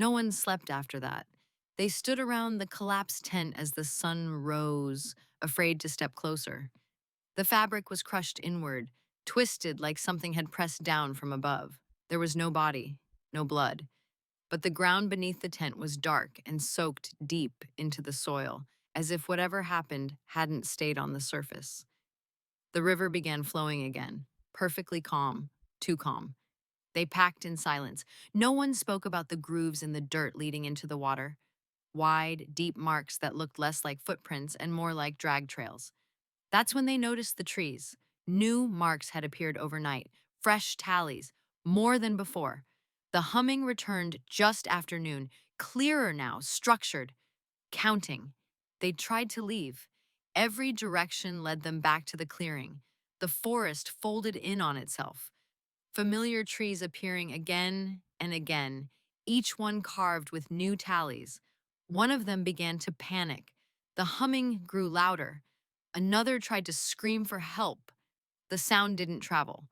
No one slept after that. They stood around the collapsed tent as the sun rose, afraid to step closer. The fabric was crushed inward, twisted like something had pressed down from above. There was no body, no blood, but the ground beneath the tent was dark and soaked deep into the soil, as if whatever happened hadn't stayed on the surface. The river began flowing again, perfectly calm, too calm. They packed in silence. No one spoke about the grooves in the dirt leading into the water, wide, deep marks that looked less like footprints and more like drag trails. That's when they noticed the trees. New marks had appeared overnight, fresh tallies, more than before. The humming returned just after noon, clearer now, structured, counting. They tried to leave. Every direction led them back to the clearing. The forest folded in on itself, familiar trees appearing again and again, each one carved with new tallies. One of them began to panic. The humming grew louder. Another tried to scream for help. The sound didn't travel.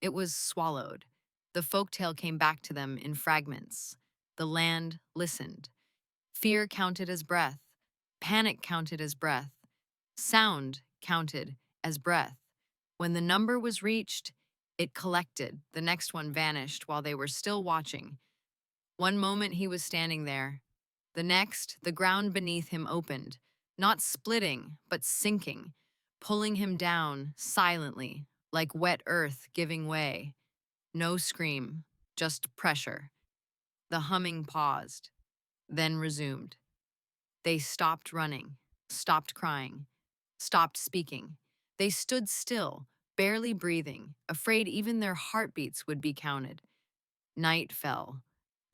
It was swallowed. The folktale came back to them in fragments. The land listened. Fear counted as breath. Panic counted as breath. Sound counted as breath. When the number was reached, it collected. The next one vanished while they were still watching. One moment he was standing there. The next, the ground beneath him opened, not splitting, but sinking, pulling him down silently, like wet earth giving way. No scream, just pressure. The humming paused, then resumed. They stopped running, stopped crying, stopped speaking. They stood still, barely breathing, afraid even their heartbeats would be counted. Night fell.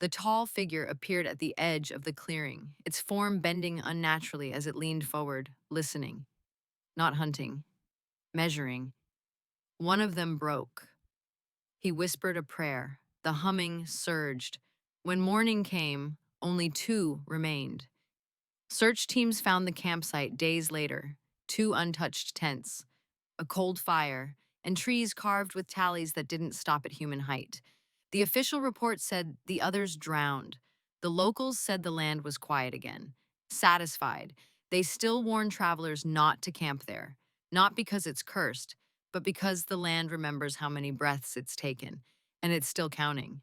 The tall figure appeared at the edge of the clearing, its form bending unnaturally as it leaned forward, listening, not hunting, measuring. One of them broke. He whispered a prayer. The humming surged. When morning came, only two remained. Search teams found the campsite days later, two untouched tents, a cold fire, and trees carved with tallies that didn't stop at human height. The official report said the others drowned. The locals said the land was quiet again. Satisfied, they still warn travelers not to camp there, not because it's cursed, but because the land remembers how many breaths it's taken, and it's still counting.